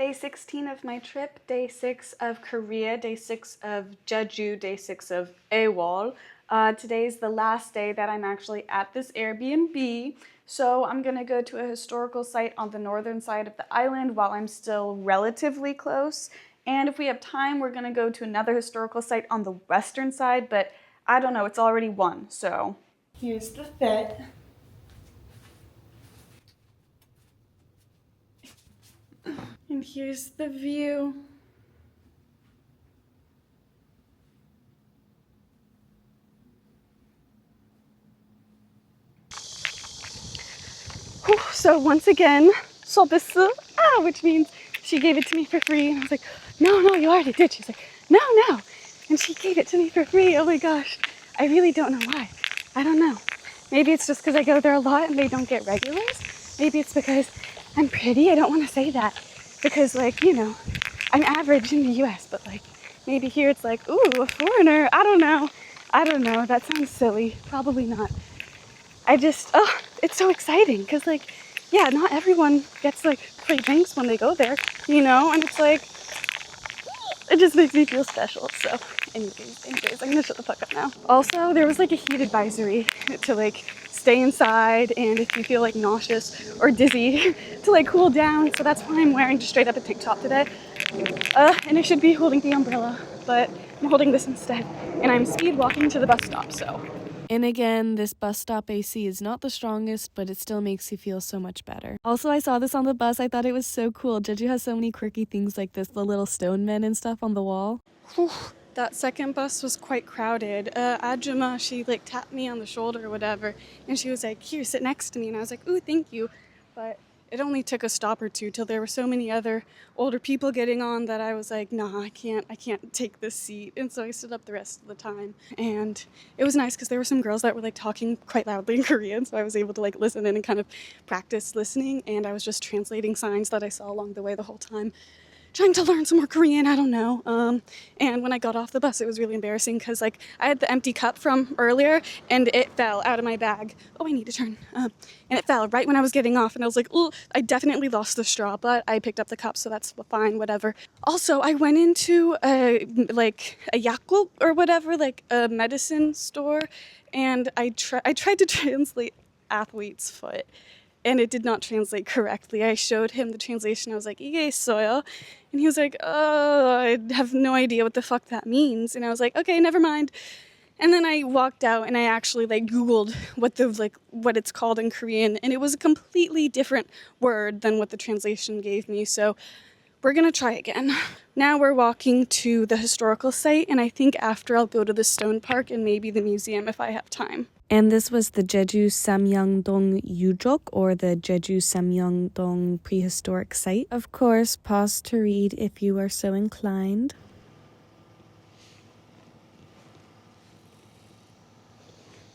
day 16 of my trip, day 6 of Korea, day 6 of Jeju, day 6 of Aewol. Today's the last day that I'm actually at this Airbnb, so I'm gonna go to a historical site on the northern side of the island while I'm still relatively close. And if we have time, we're gonna go to another historical site on the western side, but I don't know, it's already 1, so. Here's the fit. And here's the view. So once again, 서비스, which means she gave it to me for free. And I was like, no, you already did. She's like, no. And she gave it to me for free. Oh my gosh. I really don't know why. I don't know. Maybe it's just because I go there a lot and they don't get regulars. Maybe it's because I'm pretty. I don't want to say that. Because, like, you know, I'm average in the US, but, like, maybe here it's like, ooh, a foreigner. I don't know. That sounds silly. Probably not. It's so exciting because, like, yeah, not everyone gets, like, free drinks when they go there, you know? And it's, like, it just makes me feel special. So, anyways, I'm gonna shut the fuck up now. Also, there was, like, a heat advisory to, like, stay inside, and if you feel, like, nauseous or dizzy, to, like, cool down. So that's why I'm wearing just straight up a tank top today. And I should be holding the umbrella, but I'm holding this instead. And I'm speed walking to the bus stop, so. And again, this bus stop AC is not the strongest, but it still makes you feel so much better. Also, I saw this on the bus. I thought it was so cool. Jeju has so many quirky things like this, the little stone men and stuff on the wall. That second bus was quite crowded. Ajuma, she like tapped me on the shoulder or whatever, and she was like, here, sit next to me. And I was like, ooh, thank you. But it only took a stop or two till there were so many other older people getting on that I was like, nah, I can't take this seat. And so I stood up the rest of the time. And it was nice because there were some girls that were like talking quite loudly in Korean, so I was able to like listen in and kind of practice listening. And I was just translating signs that I saw along the way the whole time, trying to learn some more Korean, I don't know. And when I got off the bus, it was really embarrassing because, like, I had the empty cup from earlier and it fell out of my bag. Oh, I need to turn. And it fell right when I was getting off, and I was like, oh, I definitely lost the straw, but I picked up the cup, so that's fine, whatever. Also, I went into a Yakult or whatever, like a medicine store, and I tried to translate athlete's foot. And it did not translate correctly. I showed him the translation. I was like, 이게 있어요? And he was like, oh, I have no idea what the fuck that means. And I was like, okay, never mind. And then I walked out and I actually like Googled what it's called in Korean. And it was a completely different word than what the translation gave me. So we're gonna try again. Now we're walking to the historical site, and I think after I'll go to the stone park and maybe the museum if I have time. And this was the Jeju Samyeongdong Yujok, or the Jeju Samyeongdong Prehistoric Site. Of course, pause to read if you are so inclined.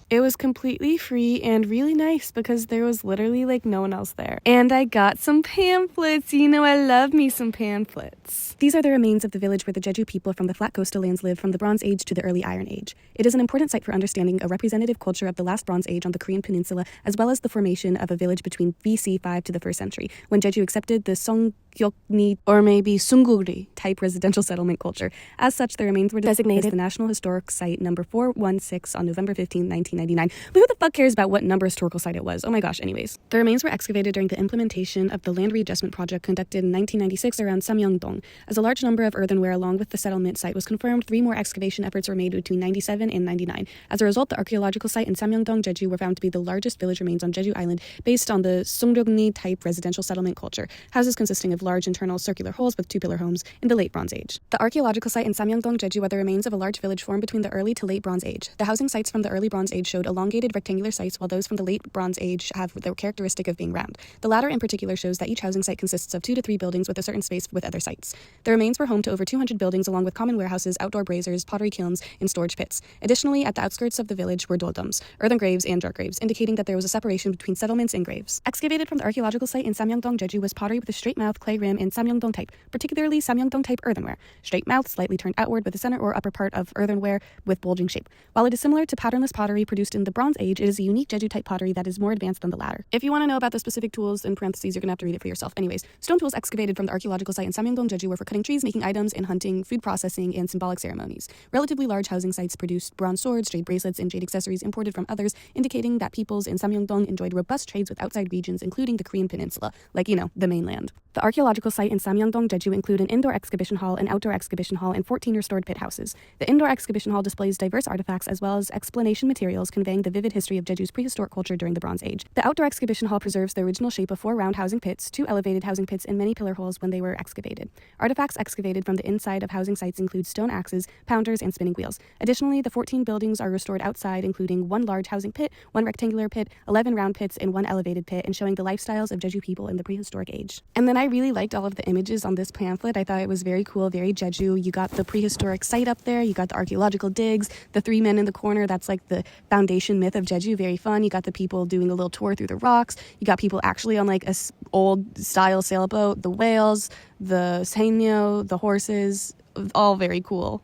It was completely free and really nice because there was literally like no one else there. And I got some pamphlets. You know, I love me some pamphlets. These are the remains of the village where the Jeju people from the flat coastal lands lived from the Bronze Age to the early Iron Age. It is an important site for understanding a representative culture of the last Bronze Age on the Korean peninsula, as well as the formation of a village between BC 5 to the 1st century, when Jeju accepted the Songgyeokni, or maybe Sungguri, type residential settlement culture. As such, the remains were designated as the National Historic Site number 416 on November 15, 1999. But who the fuck cares about what number historical site it was? Oh my gosh, anyways. The remains were excavated during the implementation of the land readjustment project conducted in 1996 around Samyeongdong. As a large number of earthenware along with the settlement site was confirmed, 3 more excavation efforts were made between 97 and 99. As a result, the archaeological site in Samyeongdong, Jeju were found to be the largest village remains on Jeju Island based on the Songgyeokni type residential settlement culture, houses consisting of large internal circular holes with 2-pillar homes in the late Bronze Age. The archaeological site in Samyeongdong, Jeju are the remains of a large village formed between the early to late Bronze Age. The housing sites from the early Bronze Age showed elongated rectangular sites, while those from the late Bronze Age have the characteristic of being round. The latter in particular shows that each housing site consists of 2 to 3 buildings with a certain space with other sites. The remains were home to over 200 buildings along with common warehouses, outdoor braziers, pottery kilns, and storage pits. Additionally, at the outskirts of the village were doldoms, earthen graves, and jar graves, indicating that there was a separation between settlements and graves. Excavated from the archaeological site in Samyeongdong, Jeju was pottery with a straight mouth, clay rim, and Samyeongdong type, particularly Samyeongdong type earthenware. Straight mouth, slightly turned outward with the center or upper part of earthenware with bulging shape. While it is similar to patternless pottery produced in the Bronze Age, it is a unique Jeju-type pottery that is more advanced than the latter. If you want to know about the specific tools, in parentheses, you're going to have to read it for yourself. Anyways, stone tools excavated from the archaeological site in Samyeongdong, Jeju were for cutting trees, making items, and hunting, food processing, and symbolic ceremonies. Relatively large housing sites produced bronze swords, jade bracelets, and jade accessories imported from others, indicating that peoples in Samyeongdong enjoyed robust trades with outside regions, including the Korean peninsula, like, the mainland. The archaeological site in Samyeongdong, Jeju include an indoor exhibition hall, an outdoor exhibition hall, and 14 restored pit houses. The indoor exhibition hall displays diverse artifacts as well as explanation materials conveying the vivid history of Jeju's prehistoric culture during the Bronze Age. The outdoor exhibition hall preserves the original shape of 4 round housing pits, 2 elevated housing pits, and many pillar holes when they were excavated. Artifacts excavated from the inside of housing sites include stone axes, pounders, and spinning wheels. Additionally, the 14 buildings are restored outside, including 1 large housing pit, 1 rectangular pit, 11 round pits, and 1 elevated pit, and showing the lifestyles of Jeju people in the prehistoric age. And then I really liked all of the images on this pamphlet. I thought it was very cool, very Jeju. You got the prehistoric site up there, you got the archaeological digs, the 3 men in the corner, that's like the foundation myth of Jeju, very fun. You got the people doing a little tour through the rocks, you got people actually on like a old style sailboat, the whales, the seino, the horses, all very cool.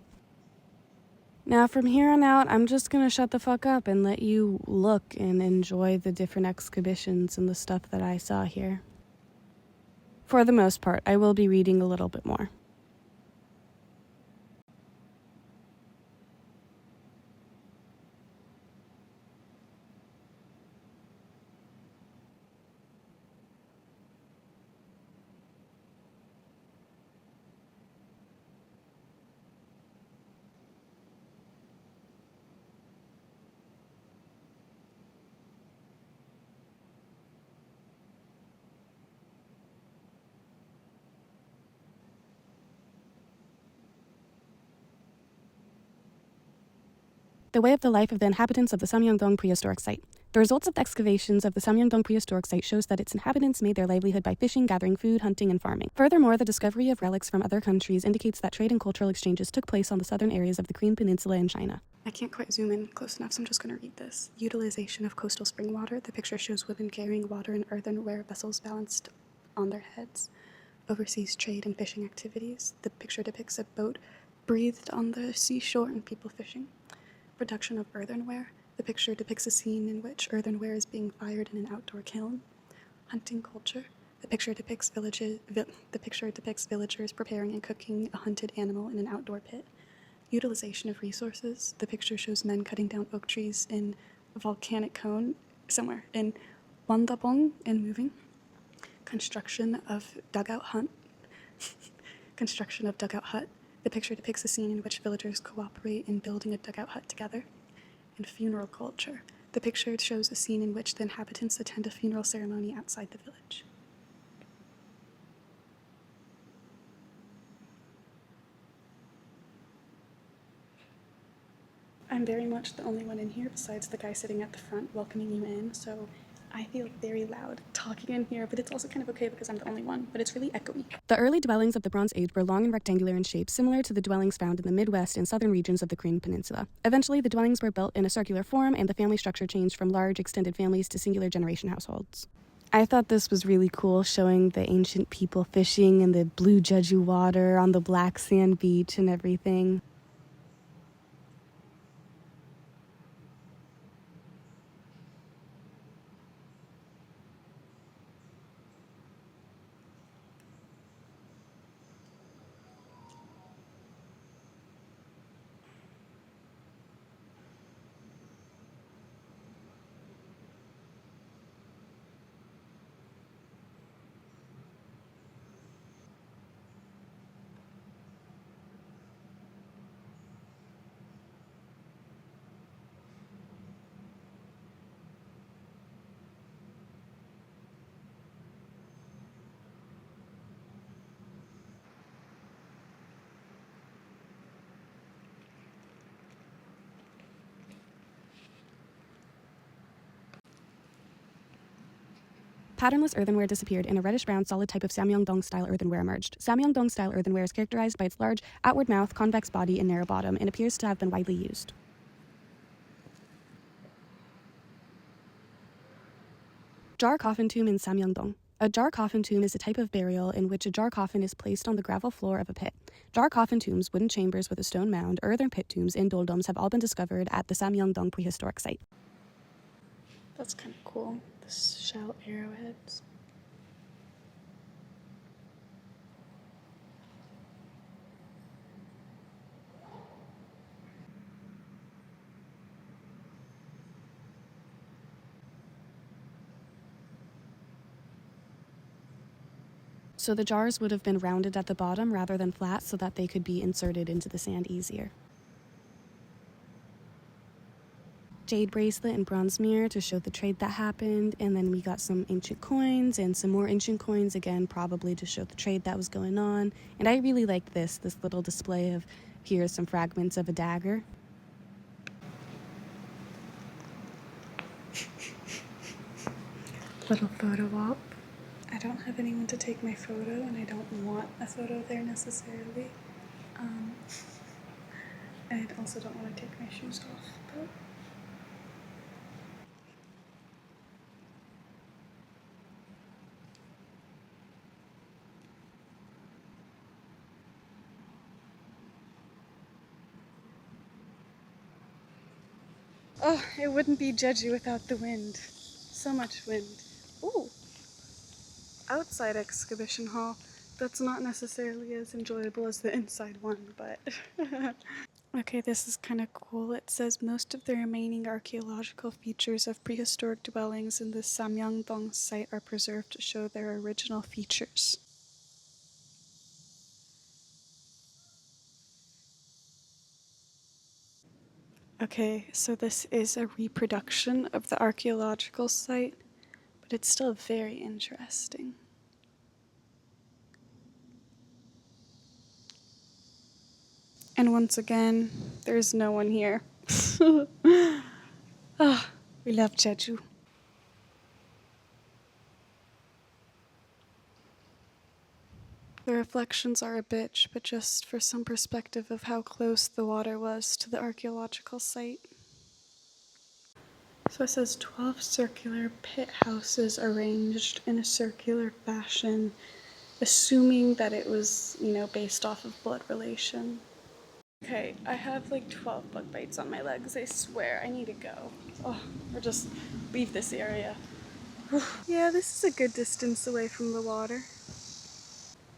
Now from here on out, I'm just gonna shut the fuck up and let you look and enjoy the different exhibitions and the stuff that I saw here. For the most part, I will be reading a little bit more. The way of the life of the inhabitants of the Samyeongdong prehistoric site. The results of the excavations of the Samyeongdong prehistoric site shows that its inhabitants made their livelihood by fishing, gathering food, hunting, and farming. Furthermore, the discovery of relics from other countries indicates that trade and cultural exchanges took place on the southern areas of the Korean peninsula and China. I can't quite zoom in close enough, so I'm just going to read this. Utilization of coastal spring water. The picture shows women carrying water in earthenware vessels balanced on their heads. Overseas trade and fishing activities. The picture depicts a boat breathed on the seashore and people fishing. Production of earthenware. The picture depicts a scene in which earthenware is being fired in an outdoor kiln. Hunting culture. The picture depicts villagers preparing and cooking a hunted animal in an outdoor pit. Utilization of resources. The picture shows men cutting down oak trees in a volcanic cone somewhere in Wandabong and moving. Construction of dugout hut. The picture depicts a scene in which villagers cooperate in building a dugout hut together. And funeral culture. The picture shows a scene in which the inhabitants attend a funeral ceremony outside the village. I'm very much the only one in here besides the guy sitting at the front welcoming you in, so I feel very loud talking in here, but it's also kind of okay because I'm the only one, but it's really echoey. The early dwellings of the Bronze Age were long and rectangular in shape, similar to the dwellings found in the Midwest and southern regions of the Korean peninsula. Eventually, the dwellings were built in a circular form, and the family structure changed from large, extended families to singular generation households. I thought this was really cool, showing the ancient people fishing in the blue Jeju water on the black sand beach and everything. Patternless earthenware disappeared and a reddish-brown solid type of Samyeongdong-style earthenware emerged. Samyeongdong-style earthenware is characterized by its large, outward mouth, convex body, and narrow bottom, and appears to have been widely used. Jar coffin tomb in Samyeongdong. A jar coffin tomb is a type of burial in which a jar coffin is placed on the gravel floor of a pit. Jar coffin tombs, wooden chambers with a stone mound, earthen pit tombs, and doldoms have all been discovered at the Samyeongdong Prehistoric Site. That's kind of cool. The shell arrowheads. So the jars would have been rounded at the bottom rather than flat so that they could be inserted into the sand easier. Jade bracelet and bronze mirror to show the trade that happened, and then we got some ancient coins and some more ancient coins, again probably to show the trade that was going on. And I really liked this little display of here's some fragments of a dagger. Little photo op. I don't have anyone to take my photo, and I don't want a photo there necessarily. I also don't want to take my shoes off, but oh, it wouldn't be Jeju without the wind. So much wind. Ooh. Outside exhibition hall. That's not necessarily as enjoyable as the inside one, but okay, this is kind of cool. It says most of the remaining archaeological features of prehistoric dwellings in the Samyeongdong site are preserved to show their original features. Okay, so this is a reproduction of the archaeological site, but it's still very interesting. And once again, there's no one here. Ah, we love Jeju. The reflections are a bitch, but just for some perspective of how close the water was to the archaeological site. So it says 12 circular pit houses arranged in a circular fashion, assuming that it was, based off of blood relation. Okay, I have like 12 bug bites on my legs, I swear. I need to go. Oh, or just leave this area. Yeah, this is a good distance away from the water.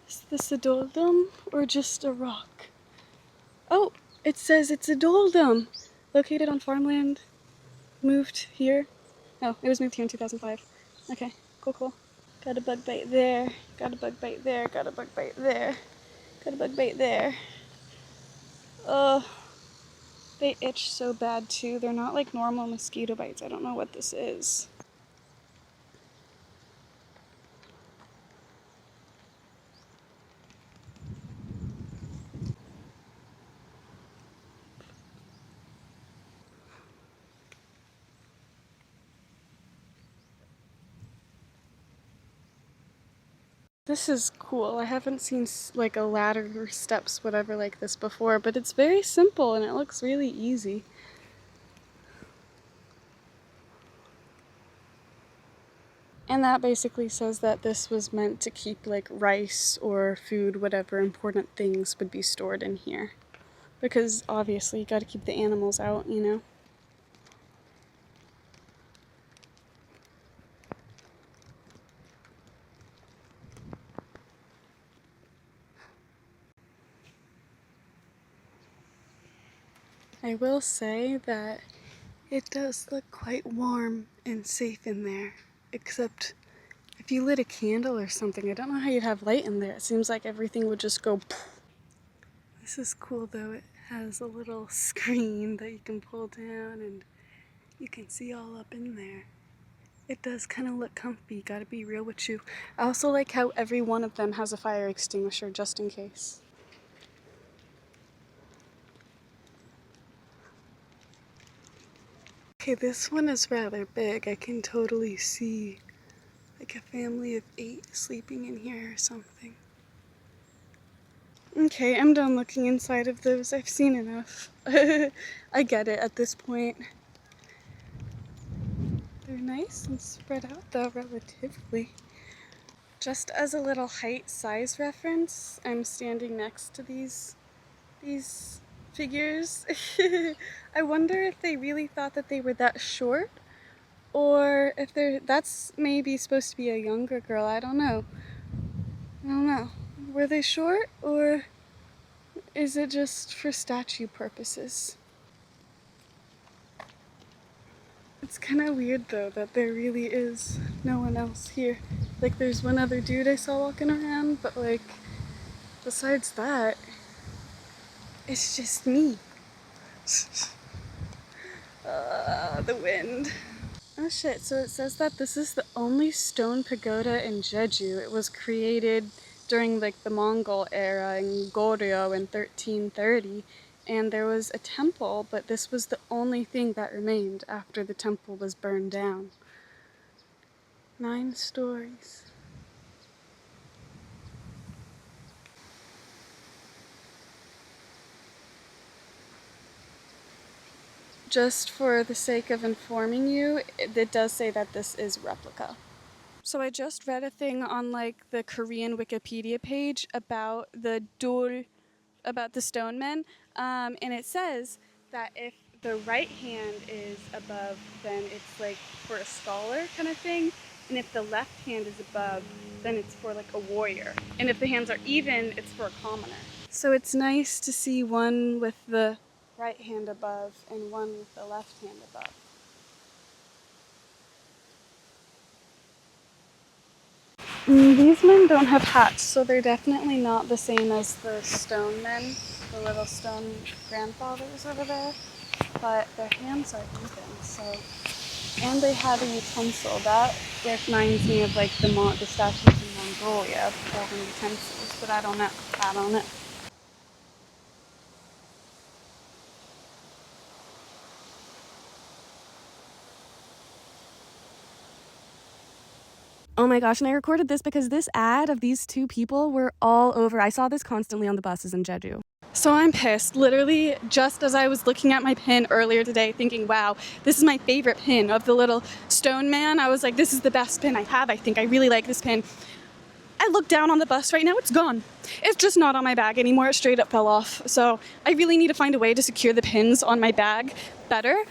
Is this a doldrum or just a rock? Oh, it says it's a doldrum. Located on farmland. Moved here. Oh, it was moved here in 2005. Okay, cool. Got a bug bite there. Got a bug bite there. Got a bug bite there. Got a bug bite there. Ugh. They itch so bad too. They're not like normal mosquito bites. I don't know what this is. This is cool. I haven't seen like a ladder or steps, whatever, like this before, but it's very simple and it looks really easy. And that basically says that this was meant to keep like rice or food, whatever important things would be stored in here. Because obviously you gotta keep the animals out, I will say that it does look quite warm and safe in there, except if you lit a candle or something, I don't know how you'd have light in there. It seems like everything would just go poof. This is cool though. It has a little screen that you can pull down and you can see all up in there. It does kind of look comfy, gotta be real with you. I also like how every one of them has a fire extinguisher just in case. Okay, this one is rather big. I can totally see like a family of 8 sleeping in here or something. Okay, I'm done looking inside of those. I've seen enough. I get it at this point. They're nice and spread out though, relatively. Just as a little height size reference, I'm standing next to these figures. I wonder if they really thought that they were that short, or if that's maybe supposed to be a younger girl. I don't know. I don't know. Were they short, or is it just for statue purposes? It's kind of weird though that there really is no one else here. Like there's one other dude I saw walking around, but like besides that, it's just me. The wind. Oh shit, so it says that this is the only stone pagoda in Jeju. It was created during like the Mongol era in Goryeo in 1330, and there was a temple, but this was the only thing that remained after the temple was burned down. 9 stories. Just for the sake of informing you, it does say that this is replica. So I just read a thing on like the Korean Wikipedia page about the dul, about the stone men, and it says that if the right hand is above, then it's like for a scholar kind of thing, and if the left hand is above, then it's for like a warrior, and if the hands are even, it's for a commoner. So it's nice to see one with the right hand above and one with the left hand above. These men don't have hats, so they're definitely not the same as the stone men, the little stone grandfathers over there, but their hands are even, so. And they had a utensil. That reminds me of like the statues in Mongolia holding utensils, but I don't know. I don't know. Oh my gosh, and I recorded this because this ad of these two people were all over. I saw this constantly on the buses in Jeju. So I'm pissed. Literally, just as I was looking at my pin earlier today, thinking, wow, this is my favorite pin of the little stone man. I was like, this is the best pin I have, I think. I really like this pin. I look down on the bus right now, it's gone. It's just not on my bag anymore. It straight up fell off. So I really need to find a way to secure the pins on my bag better.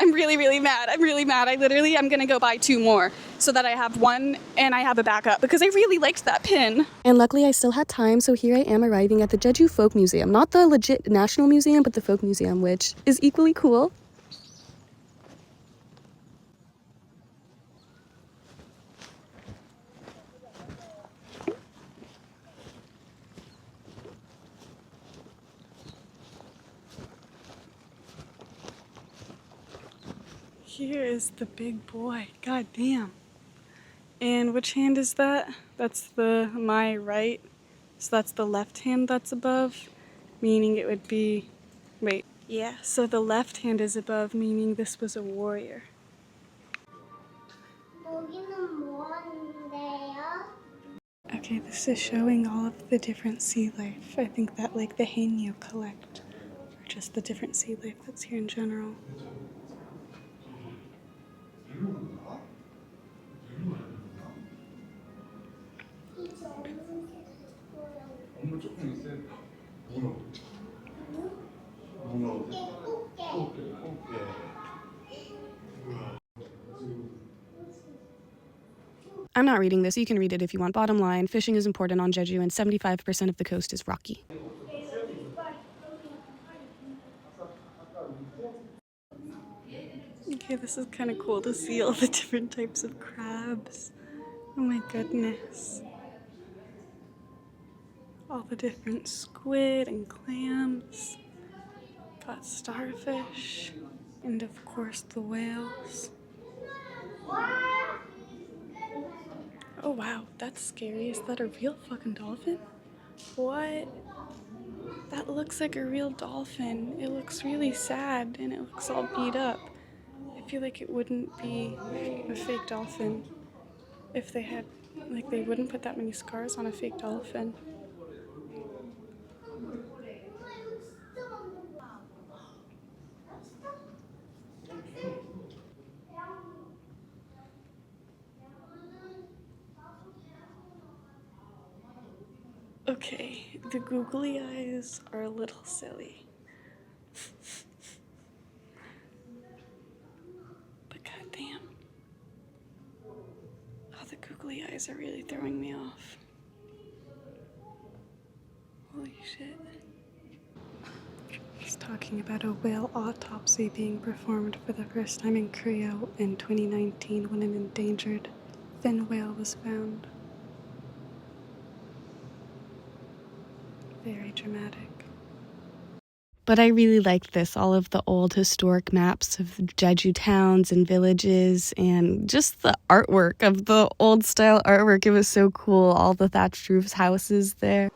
I'm really, really mad. I'm really mad. I'm gonna go buy 2 more so that I have one and I have a backup because I really liked that pin. And luckily I still had time, so here I am arriving at the Jeju Folk Museum. Not the legit National Museum, but the Folk Museum, which is equally cool. Here is the big boy. God damn. And which hand is that? That's my right. So that's the left hand that's above, meaning it would be, wait. Yeah, so the left hand is above, meaning this was a warrior. Okay, this is showing all of the different sea life. I think that like the Haenyeo collect, or just the different sea life that's here in general. I'm not reading this. You can read it if you want. Bottom line, fishing is important on Jeju, and 75% of the coast is rocky. Okay, this is kind of cool to see all the different types of crabs. Oh my goodness. All the different squid and clams. Got starfish. And of course the whales. Oh wow, that's scary. Is that a real fucking dolphin? What? That looks like a real dolphin. It looks really sad and it looks all beat up. I feel like it wouldn't be a fake dolphin if they had, like, they wouldn't put that many scars on a fake dolphin. Okay, the googly eyes are a little silly. But goddamn. Oh, the googly eyes are really throwing me off. Holy shit. It's talking about a whale autopsy being performed for the first time in Korea in 2019 when an endangered fin whale was found. Very dramatic. But I really liked this, all of the old historic maps of Jeju towns and villages, and just the artwork of the old style artwork. It was so cool, all the thatched roofs houses there.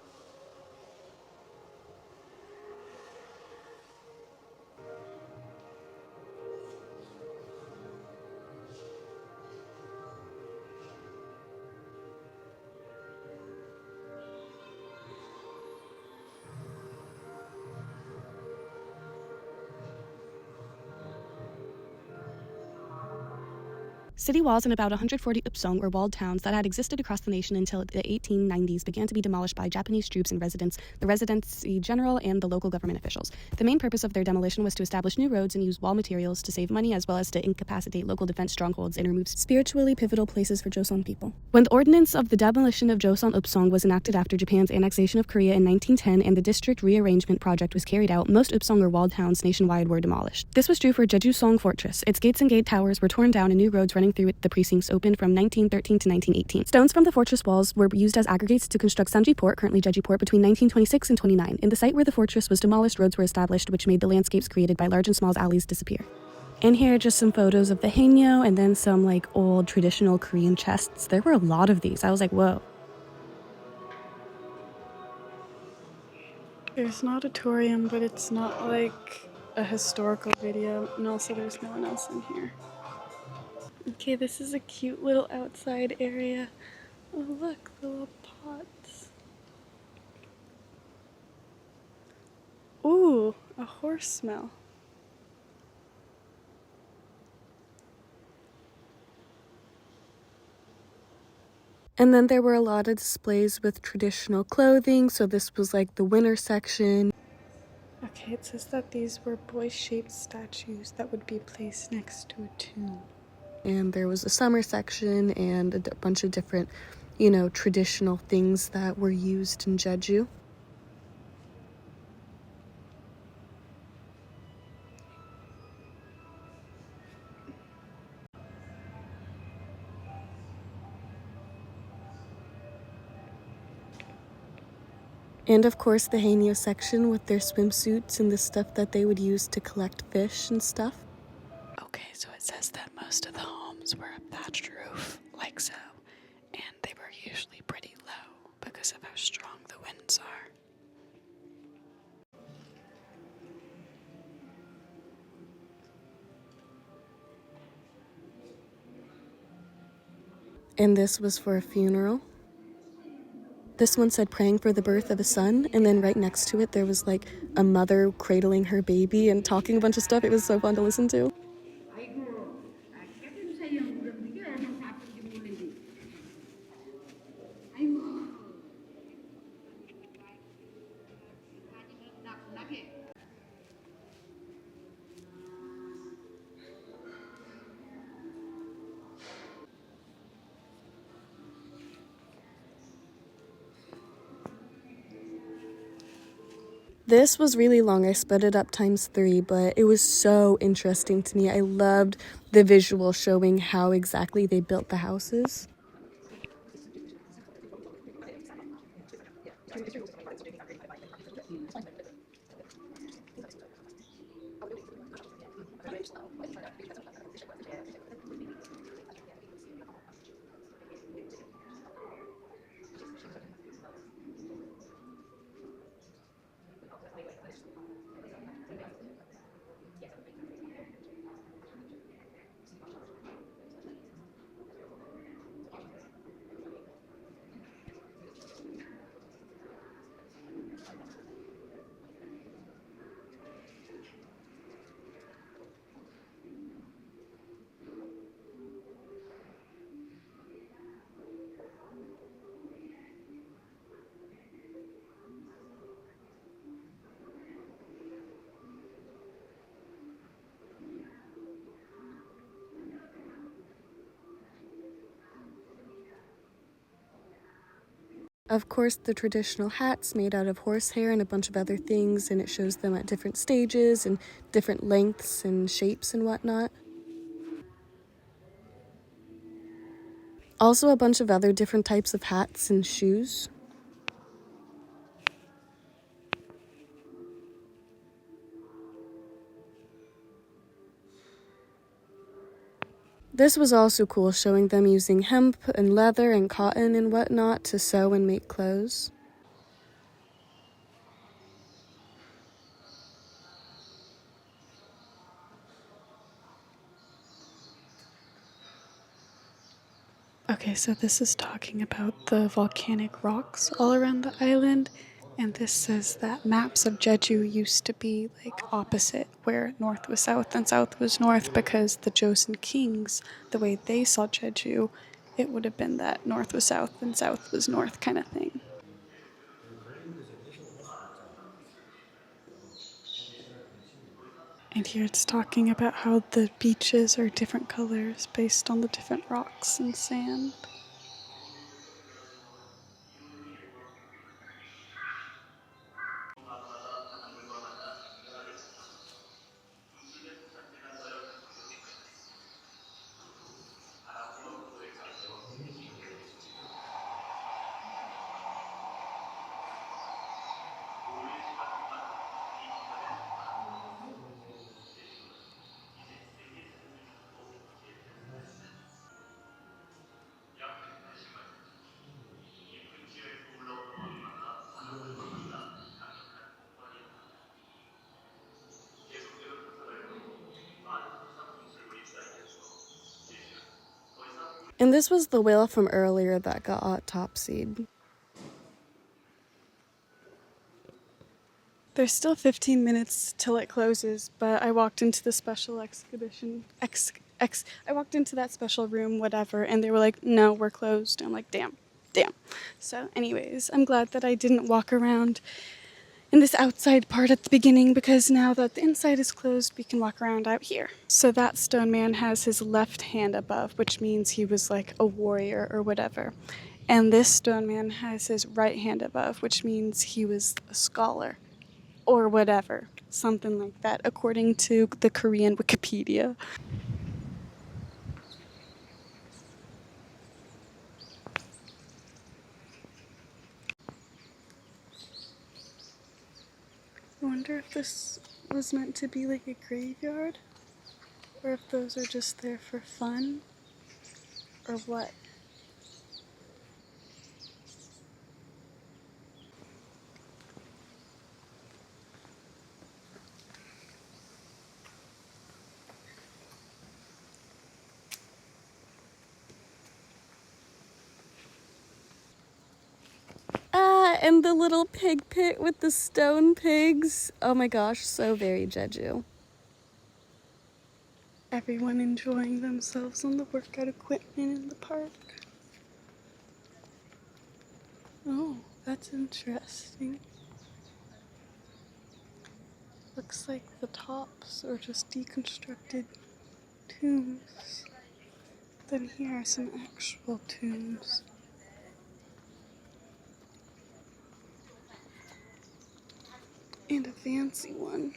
City walls in about 140 upsong were walled towns that had existed across the nation until the 1890s began to be demolished by Japanese troops and residents, the Residency General, and the local government officials. The main purpose of their demolition was to establish new roads and use wall materials to save money, as well as to incapacitate local defense strongholds and remove spiritually pivotal places for Joseon people. When the ordinance of the demolition of Joseon Upsong was enacted after Japan's annexation of Korea in 1910 and the district rearrangement project was carried out, most upsong or walled towns nationwide were demolished. This was true for Jeju-song Fortress. Its gates and gate towers were torn down and new roads running through it, the precincts opened from 1913 to 1918. Stones from the fortress walls were used as aggregates to construct Sanji Port, currently Jeju Port, between 1926 and 29. In the site where the fortress was demolished, roads were established, which made the landscapes created by large and small alleys disappear. And here are just some photos of the haenyeo and then some like old traditional Korean chests. There were a lot of these. I was like, whoa. There's an auditorium, but it's not like a historical video, and also there's no one else in here. Okay, this is a cute little outside area. Oh look, the little pots. Ooh, a horse smell. And then there were a lot of displays with traditional clothing, so this was like the winter section. Okay, it says that these were boy-shaped statues that would be placed next to a tomb. And there was a summer section and a bunch of different, traditional things that were used in Jeju. And of course the haenyeo section with their swimsuits and the stuff that they would use to collect fish and stuff. Okay, so it says that most of the homes were a thatched roof, like so, and they were usually pretty low because of how strong the winds are. And this was for a funeral. This one said praying for the birth of a son, and then right next to it there was like a mother cradling her baby and talking a bunch of stuff. It was so fun to listen to. This was really long. I sped it up ×3, but it was so interesting to me. I loved the visual showing how exactly they built the houses. Of course, the traditional hats made out of horsehair and a bunch of other things, and it shows them at different stages and different lengths and shapes and whatnot. Also a bunch of other different types of hats and shoes. This was also cool, showing them using hemp and leather and cotton and whatnot to sew and make clothes. Okay, so this is talking about the volcanic rocks all around the island, and this says that maps of Jeju used to be like opposite, where north was south and south was north, because the Joseon kings, the way they saw Jeju, it would have been that north was south and south was north kind of thing. And here it's talking about how the beaches are different colors based on the different rocks and sand. And this was the whale from earlier that got autopsied. There's still 15 minutes till it closes, but I walked into the special exhibition. I walked into that special room, whatever, and they were like, "No, we're closed." I'm like, "Damn." So, anyways, I'm glad that I didn't walk around in this outside part at the beginning, because now that the inside is closed, we can walk around out here. So that stone man has his left hand above, which means he was like a warrior or whatever. And this stone man has his right hand above, which means he was a scholar or whatever. Something like that, according to the Korean Wikipedia. I wonder if this was meant to be like a graveyard, or if those are just there for fun, or what. And the little pig pit with the stone pigs. Oh my gosh, so very Jeju. Everyone enjoying themselves on the workout equipment in the park. Oh, that's interesting. Looks like the tops are just deconstructed tombs. Then here are some actual tombs. And a fancy one.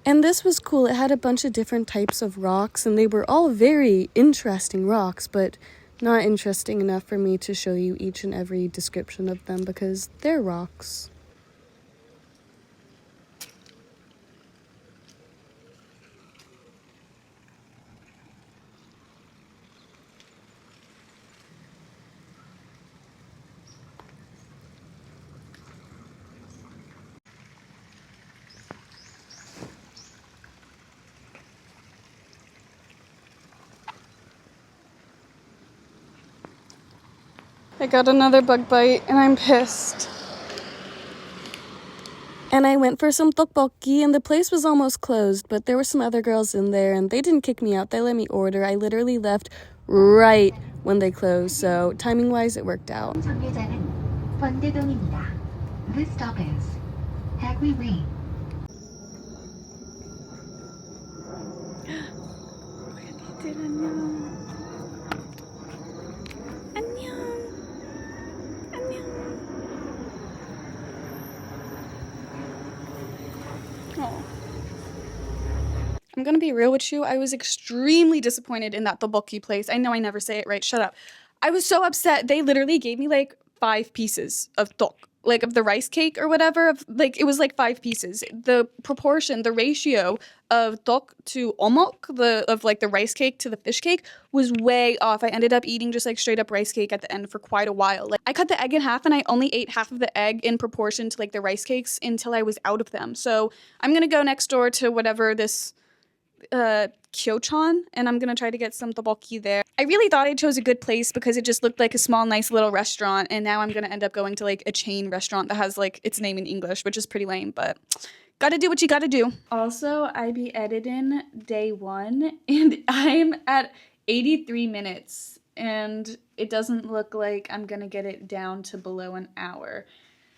And this was cool. It had a bunch of different types of rocks, and they were all very interesting rocks, but not interesting enough for me to show you each and every description of them because they're rocks. I got another bug bite and I'm pissed. And I went for some tteokbokki, and the place was almost closed, but there were some other girls in there, and they didn't kick me out. They let me order. I literally left right when they closed, so timing-wise, it worked out. This stop is Hackney Lane. 친구들 안녕. 안녕. 안녕. Oh. I'm gonna be real with you. I was extremely disappointed in that tteokbokki place. I know I never say it right. Shut up. I was so upset. They literally gave me like 5 pieces of tteok, like of the rice cake or whatever. It was like 5 pieces. The proportion, the ratio of tteok to omok, the rice cake to the fish cake, was way off. I ended up eating just like straight up rice cake at the end for quite a while. Like I cut the egg in half and I only ate half of the egg in proportion to like the rice cakes until I was out of them. So I'm gonna go next door to whatever this Kyochon, and I'm gonna try to get some tteokbokki there. I really thought I chose a good place because it just looked like a small, nice little restaurant, and now I'm gonna end up going to like a chain restaurant that has like its name in English, which is pretty lame, but gotta do what you gotta do. Also, I be editing day 1, and I'm at 83 minutes, and it doesn't look like I'm gonna get it down to below an hour.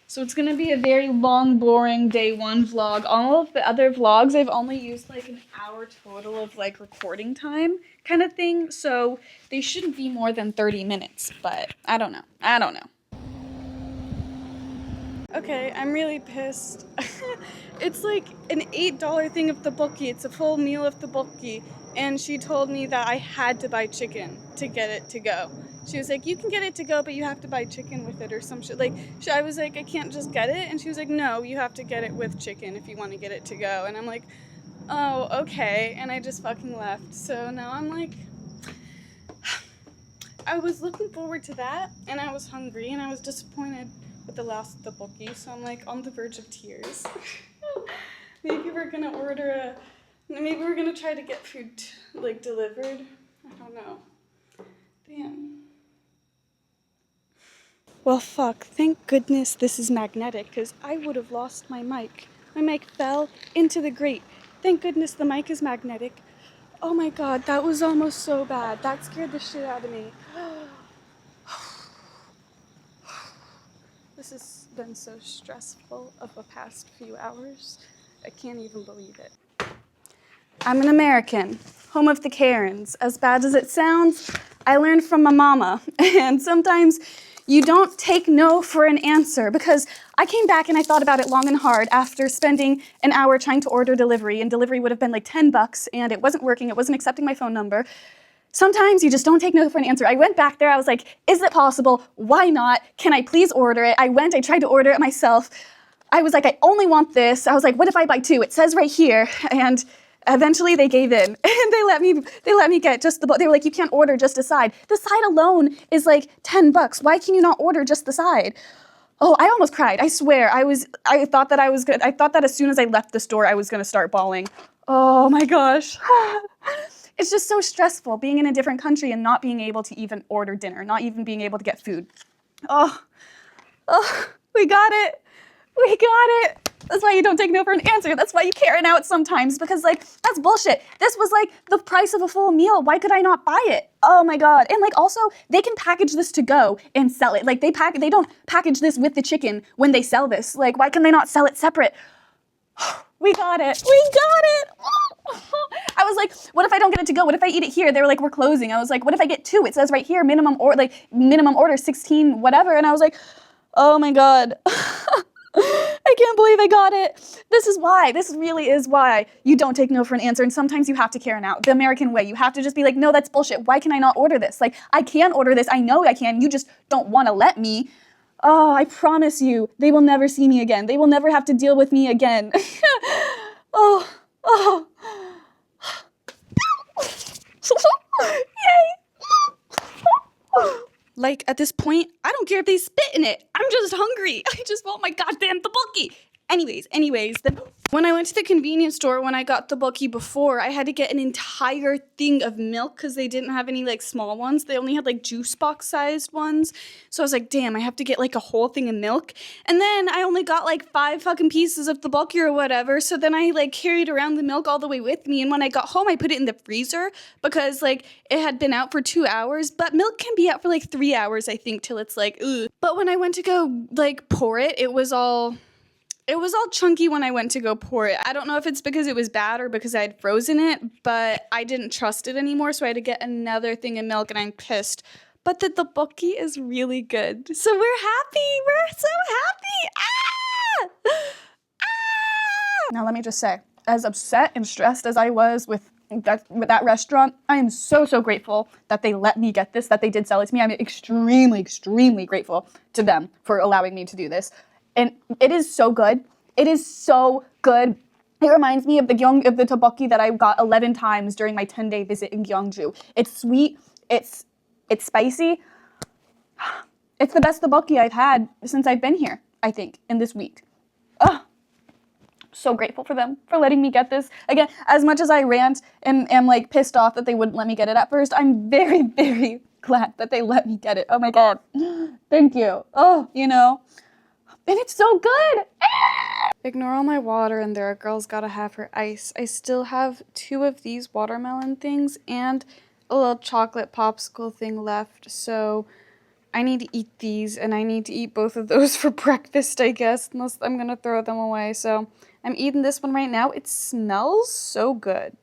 So it's gonna be a very long, boring day 1 vlog. All of the other vlogs, I've only used like an hour total of like recording time kind of thing. So they shouldn't be more than 30 minutes, but I don't know. I don't know. Okay, I'm really pissed. It's like an $8 thing of tteokbokki. It's a full meal of tteokbokki. And she told me that I had to buy chicken to get it to go. She was like, you can get it to go, but you have to buy chicken with it or some shit. Like, I was like, I can't just get it. And she was like, no, you have to get it with chicken if you want to get it to go. And I'm like, oh, okay. And I just fucking left. So now I'm like, I was looking forward to that. And I was hungry and I was disappointed with the last tteokbokki. So I'm like on the verge of tears. Maybe we're going to maybe we're going to try to get food like delivered. I don't know. Damn. Well, fuck. Thank goodness this is magnetic, because I would have lost my mic. My mic fell into the grate. Thank goodness the mic is magnetic. Oh my god, that was almost so bad. That scared the shit out of me. This has been so stressful of the past few hours. I can't even believe it. I'm an American, home of the Karens. As bad as it sounds, I learned from my mama. And sometimes you don't take no for an answer, because I came back and I thought about it long and hard after spending an hour trying to order delivery, and delivery would have been like $10 and it wasn't working, it wasn't accepting my phone number. Sometimes you just don't take no for an answer. I went back there, I was like, is it possible? Why not? Can I please order it? I tried to order it myself. I was like, I only want this. I was like, what if I buy 2? It says right here. And eventually they gave in and they let me get just the, they were like, you can't order just a side. The side alone is like $10. Why can you not order just the side? Oh, I almost cried. I swear. I thought that as soon as I left the store, I was going to start bawling. Oh my gosh. It's just so stressful being in a different country and not being able to even order dinner, not even being able to get food. Oh, we got it. We got it. That's why you don't take no for an answer. That's why you Karen out sometimes, because like, that's bullshit. This was like the price of a full meal. Why could I not buy it? Oh my god. And like also, they can package this to go and sell it. Like they don't package this with the chicken when they sell this. Like why can they not sell it separate? We got it. We got it. I was like, what if I don't get it to go? What if I eat it here? They were like, we're closing. I was like, what if I get 2? It says right here, minimum order 16, whatever. And I was like, oh my god. I can't believe I got it. This really is why you don't take no for an answer, and sometimes you have to Karen out. The American way. You have to just be like, no, that's bullshit. Why can I not order this? Like, I can order this. I know I can. You just don't want to let me. Oh, I promise you, they will never see me again. They will never have to deal with me again. Oh. Yay. Like, at this point, I don't care if they spit in it. I'm just hungry. I just want my goddamn tteokbokki. Anyways, when I went to the convenience store, when I got tteokbokki before, I had to get an entire thing of milk because they didn't have any, like, small ones. They only had, like, juice box-sized ones. So I was like, damn, I have to get, like, a whole thing of milk. And then I only got, like, 5 fucking pieces of tteokbokki or whatever. So then I, like, carried around the milk all the way with me. And when I got home, I put it in the freezer because, like, it had been out for 2 hours. But milk can be out for, like, 3 hours, I think, till it's, like, ugh. But when I went to go, like, pour it, it was all It was all chunky when I went to go pour it. I don't know if it's because it was bad or because I had frozen it, but I didn't trust it anymore, so I had to get another thing of milk, and I'm pissed. But the tteokbokki is really good. So we're happy. We're so happy. Now let me just say, as upset and stressed as I was with that restaurant, I am so, so grateful that they let me get this, that they did sell it to me. I'm extremely, extremely grateful to them for allowing me to do this. And it is so good. It is so good. It reminds me of the tteokbokki that I got 11 times during my 10-day visit in Gyeongju. It's sweet. It's spicy. It's the best tteokbokki I've had since I've been here, I think, in this week. Ugh. So grateful for them for letting me get this. Again, as much as I rant and am like pissed off that they wouldn't let me get it at first, I'm very, very glad that they let me get it. Oh my God. Thank you. Oh, you know. And it's so good. Ignore all my water in there. A girl's gotta have her ice. I still have 2 of these watermelon things and a little chocolate popsicle thing left. So I need to eat these, and I need to eat both of those for breakfast, I guess, unless I'm gonna throw them away. So I'm eating this one right now. It smells so good.